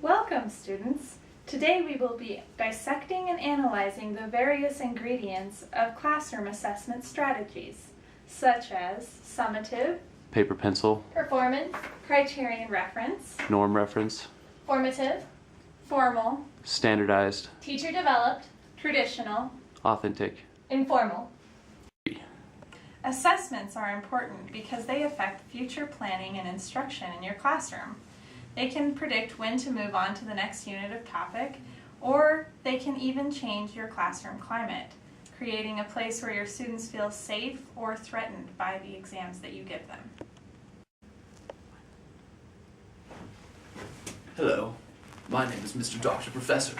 Welcome, students! Today we will be dissecting and analyzing the various ingredients of classroom assessment strategies, such as summative, paper pencil, performance, criterion reference, norm reference, formative, formal, standardized, teacher developed, traditional. authentic. informal. Assessments are important because they affect future planning and instruction in your classroom. They can predict when to move on to the next unit of topic, or they can even change your classroom climate, creating a place where your students feel safe or threatened by the exams that you give them. Hello, my name is Mr. Dr. Professor.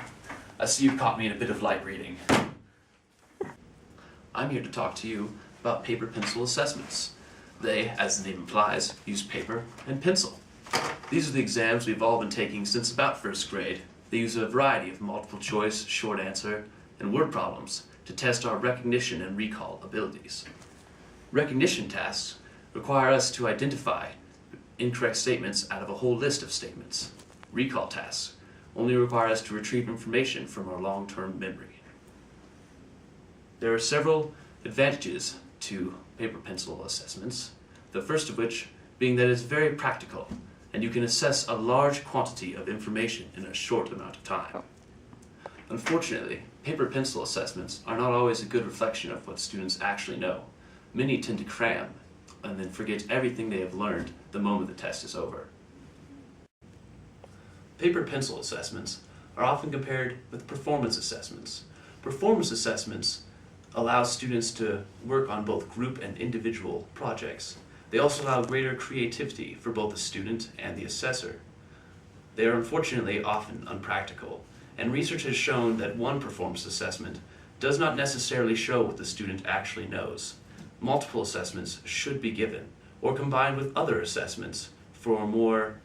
I see you've caught me in a bit of light reading. I'm here to talk to you about paper pencil assessments. They, as the name implies, use paper and pencil. These are the exams we've all been taking since about first grade. They use a variety of multiple choice, short answer, and word problems to test our recognition and recall abilities. Recognition tasks require us to identify incorrect statements out of a whole list of statements. Recall tasks only require us to retrieve information from our long-term memory. There are several advantages to paper pencil assessments, the first of which being that it's very practical and you can assess a large quantity of information in a short amount of time. Unfortunately, paper pencil assessments are not always a good reflection of what students actually know. Many tend to cram and then forget everything they have learned the moment the test is over. Paper pencil assessments are often compared with performance assessments. Performance assessments allow students to work on both group and individual projects. They also allow greater creativity for both the student and the assessor. They are unfortunately often unpractical, and research has shown that one performance assessment does not necessarily show what the student actually knows. Multiple assessments should be given, or combined with other assessments for a more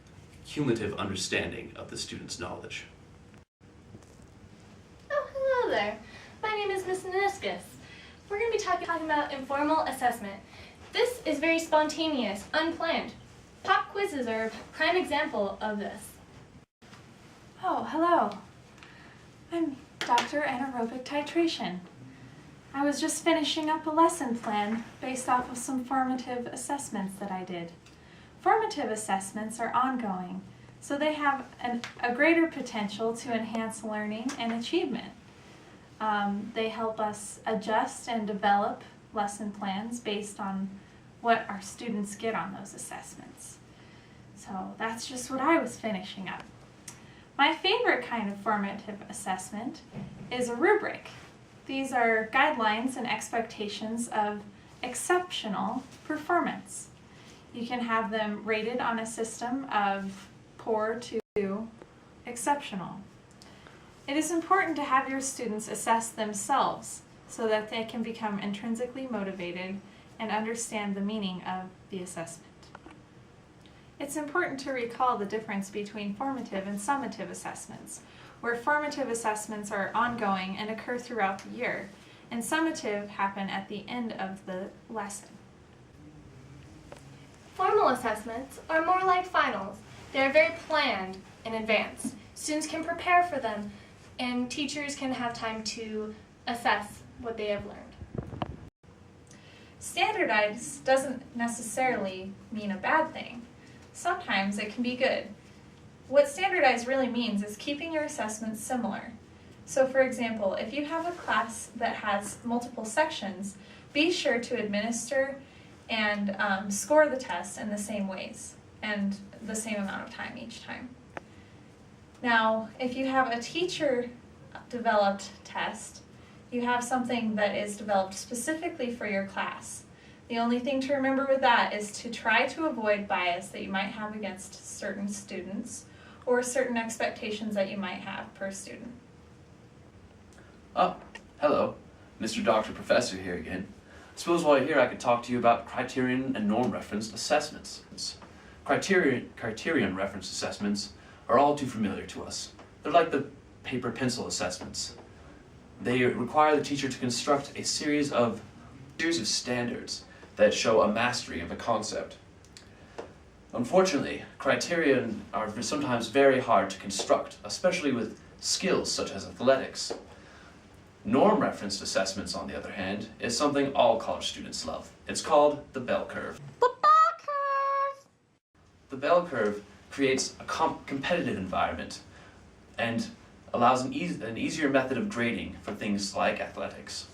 cumulative understanding of the student's knowledge. Oh, hello there. My name is Miss Meniscus. We're going to be talking about informal assessment. This is very spontaneous, unplanned. Pop quizzes are a prime example of this. Oh, hello. I'm Dr. Anaerobic Titration. I was just finishing up a lesson plan based off of some formative assessments that I did. Formative assessments are ongoing, so they have a greater potential to enhance learning and achievement. They help us adjust and develop lesson plans based on what our students get on those assessments. So that's just what I was finishing up. My favorite kind of formative assessment is a rubric. These are guidelines and expectations of exceptional performance. You can have them rated on a system of poor to exceptional. It is important to have your students assess themselves so that they can become intrinsically motivated and understand the meaning of the assessment. It's important to recall the difference between formative and summative assessments, where formative assessments are ongoing and occur throughout the year, and summative happen at the end of the lesson. Formal assessments are more like finals. They are very planned in advance. Students can prepare for them, and teachers can have time to assess what they have learned. Standardized doesn't necessarily mean a bad thing. Sometimes it can be good. What standardized really means is keeping your assessments similar. So for example, if you have a class that has multiple sections, be sure to administer and score the test in the same ways and the same amount of time each time. Now, if you have a teacher-developed test, you have something that is developed specifically for your class. The only thing to remember with that is to try to avoid bias that you might have against certain students or certain expectations that you might have per student. Oh, hello. Mr. Dr. Professor here again. Suppose while you're here I could talk to you about criterion and norm reference assessments. Criterion reference assessments are all too familiar to us. They're like the paper pencil assessments. They require the teacher to construct a series of standards that show a mastery of a concept. Unfortunately, criterion are sometimes very hard to construct, especially with skills such as athletics. Norm-referenced assessments, on the other hand, is something all college students love. It's called the bell curve. The bell curve! The bell curve creates a competitive environment and allows an easier method of grading for things like athletics.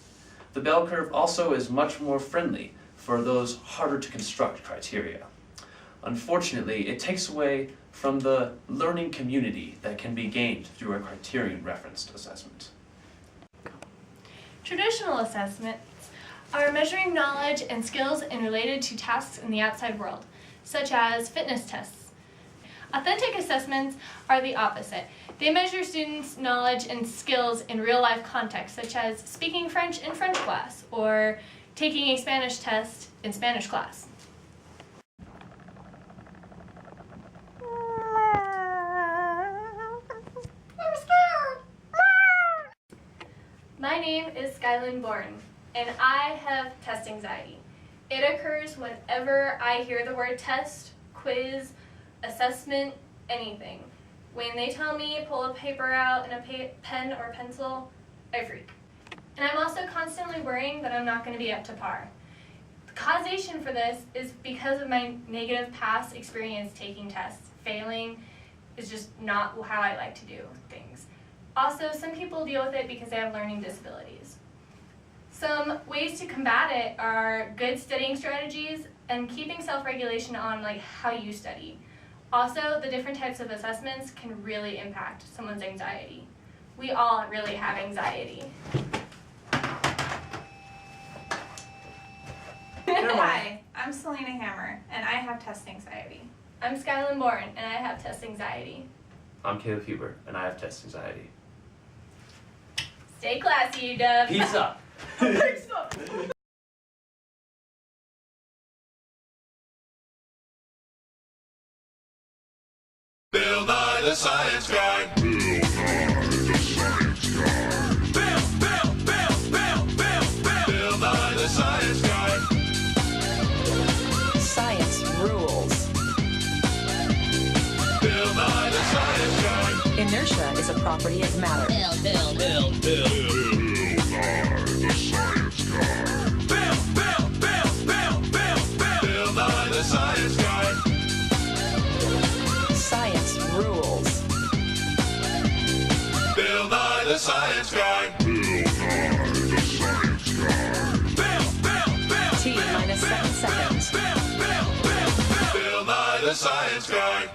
The bell curve also is much more friendly for those harder to construct criteria. Unfortunately, it takes away from the learning community that can be gained through a criterion-referenced assessment. Traditional assessments are measuring knowledge and skills related to tasks in the outside world, such as fitness tests. Authentic assessments are the opposite. They measure students' knowledge and skills in real-life contexts, such as speaking French in French class or taking a Spanish test in Spanish class. My name is Skylin Bourne, and I have test anxiety. It occurs whenever I hear the word test, quiz, assessment, anything. When they tell me pull a paper out and a pen or pencil, I freak. And I'm also constantly worrying that I'm not going to be up to par. The causation for this is because of my negative past experience taking tests. Failing is just not how I like to do things. Also, some people deal with it because they have learning disabilities. Some ways to combat it are good studying strategies and keeping self-regulation on how you study. Also, the different types of assessments can really impact someone's anxiety. We all really have anxiety. Hi, I'm Selena Hammer, and I have test anxiety. I'm Skylin Bourne, and I have test anxiety. I'm Caleb Huber, and I have test anxiety. Stay classy, UW. Pizza! Bill Nye the Science Guy. Bill Nye the Science Guy. Bill Nye the Science Guy. Science rules. Bill Nye the Science Guy. Inertia is a property of matter. Bill Nye the Science Guy. Bill Nye the Science Guy. Science rules. Bill Nye the Science Guy. Bill Nye the Science Guy. T minus 7 seconds. Bill Nye the Science Guy.